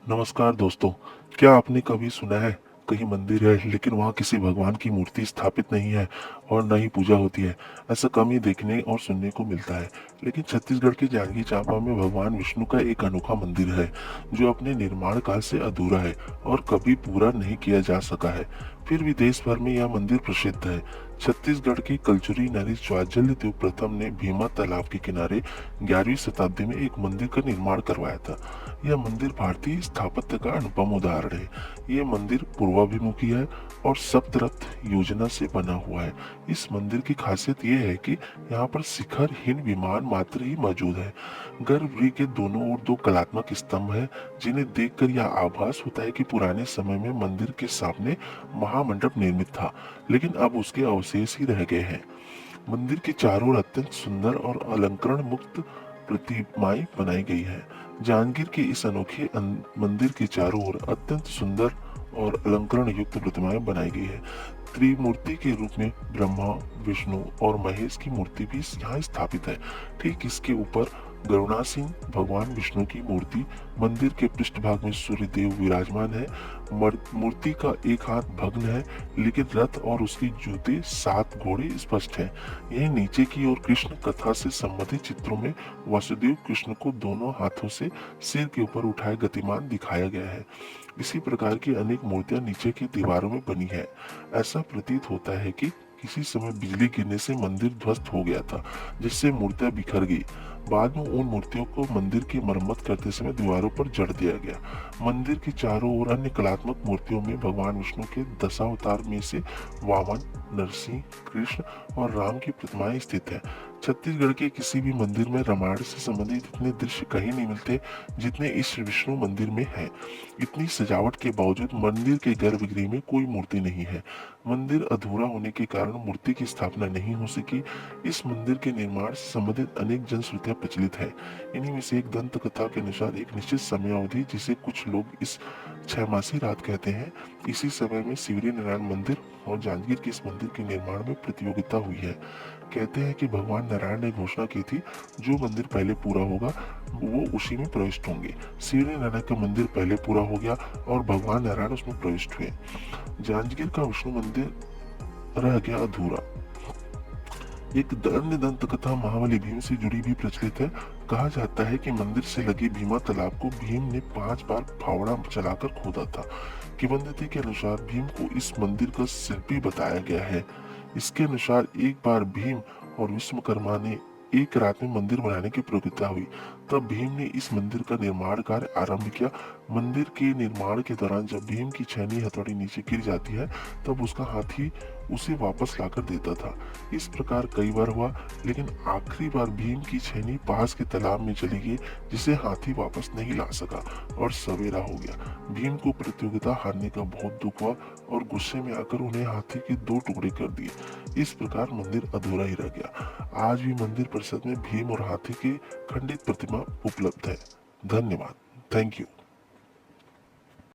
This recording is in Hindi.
नमस्कार दोस्तों, क्या आपने कभी सुना है कहीं मंदिर है लेकिन वहाँ किसी भगवान की मूर्ति स्थापित नहीं है और न ही पूजा होती है। ऐसा कम ही देखने और सुनने को मिलता है। लेकिन छत्तीसगढ़ के जांजगीर चांपा में भगवान विष्णु का एक अनोखा मंदिर है जो अपने निर्माण काल से अधूरा है और कभी पूरा नहीं किया जा सका है। फिर भी देश भर में यह मंदिर प्रसिद्ध है। छत्तीसगढ़ के कलचुरी नरेश ज्वाजल्य देव प्रथम ने भीमा तालाब के किनारे 11वीं शताब्दी में एक मंदिर का निर्माण करवाया था। यह मंदिर भारतीय स्थापत्य का अनुपम उदाहरण है। ये मंदिर पूर्वाभिमुखी है और सप्तरथ योजना से बना हुआ है। इस मंदिर की खासियत यह है कि यहाँ पर शिखरहीन विमान मात्र ही मौजूद है। गर्भगृह के दोनों ओर दो कलात्मक स्तंभ है जिन्हें देखकर यह आभास होता है कि पुराने समय में मंदिर के सामने महामंडप निर्मित था, लेकिन अब उसके अवशेष ही रह गए हैं। मंदिर के चारों ओर अत्यंत सुंदर और अलंकरण मुक्त प्रतिमाएं बनाई गई है। जांजगीर के इस अनोखे मंदिर के चारों ओर अत्यंत सुंदर और अलंकरण युक्त प्रतिमाएं बनाई गई है। त्रिमूर्ति के रूप में ब्रह्मा, विष्णु और महेश की मूर्ति भी यहाँ स्थापित है। ठीक इसके ऊपर गरुणासीन भगवान विष्णु की मूर्ति, मंदिर के पृष्ठभाग में सूर्य देव विराजमान है। मूर्ति का एक हाथ भग्न है, लेकिन रथ और उसके जूते 7 घोड़े स्पष्ट हैं। यही नीचे की ओर कृष्ण कथा से संबंधित चित्रों में वासुदेव कृष्ण को दोनों हाथों से सिर के ऊपर उठाए गतिमान दिखाया गया है। इसी प्रकार की अनेक मूर्तियां नीचे की दीवारों में बनी है। ऐसा प्रतीत होता है कि किसी समय बिजली गिरने से मंदिर ध्वस्त हो गया था, जिससे मूर्तियां बिखर गई। बाद में उन मूर्तियों को मंदिर की मरम्मत करते समय दीवारों पर जड़ दिया गया। मंदिर के चारों ओर अन्य कलात्मक मूर्तियों में भगवान विष्णु के दशावतार में से वामन, नरसिंह, कृष्ण और राम की प्रतिमाएं स्थित है। छत्तीसगढ़ के किसी भी मंदिर में रामायण से संबंधित इतने दृश्य कहीं नहीं मिलते जितने इस विष्णु मंदिर में है। इतनी सजावट के बावजूद मंदिर के गर्भगृह में कोई मूर्ति नहीं है। मंदिर अधूरा होने के कारण मूर्ति की स्थापना नहीं हो सकी। इस मंदिर के निर्माण से संबंधित अनेक जनश्रुतियां प्रचलित है। इन्हीं में से एक दंत कथा के अनुसार एक निश्चित समयावधि, जिसे कुछ लोग इस 6 मासी रात कहते हैं, इसी समय में शिवरी नारायण मंदिर और जांजगीर के इस मंदिर के निर्माण में प्रतियोगिता हुई है। कहते हैं कि भगवान नारायण ने घोषणा की थी, जो मंदिर पहले पूरा होगा वो उसी में प्रविष्ट होंगे। शिवरी नारायण का मंदिर पहले पूरा हो गया और भगवान नारायण उसमें प्रविष्ट हुए। जांजगीर का विष्णु मंदिर रह गया अधूरा। एक अन्य दंत कथा महाबली भीम से जुड़ी भी प्रचलित है। कहा जाता है कि मंदिर से लगे भीमा तालाब को भीम ने 5 बार फावड़ा चलाकर खोदा था। किंवदंती के अनुसार भीम को इस मंदिर का शिल्पी बताया गया है। इसके अनुसार एक बार भीम और विश्वकर्मा ने एक रात में मंदिर बनाने की प्रतियोगिता हुई। तब भीम ने इस मंदिर का निर्माण कार्य आरंभ किया। मंदिर के निर्माण के दौरान जब भीम की छेनी हथौड़ी नीचे गिर जाती है, तब उसका हाथी उसे वापस लाकर देता था। इस प्रकार कई बार हुआ, लेकिन आखिरी बार भीम की छेनी पास के तालाब में चली गई, जिसे हाथी वापस नहीं ला सका और सवेरा हो गया। भीम को प्रतियोगिता हारने का बहुत दुख हुआ और गुस्से में आकर उन्हें हाथी के 2 टुकड़े कर दिए। इस प्रकार मंदिर अधूरा ही रह गया। आज भी मंदिर परिसर में भीम और हाथी की खंडित प्रतिमा उपलब्ध है। धन्यवाद। Thank you.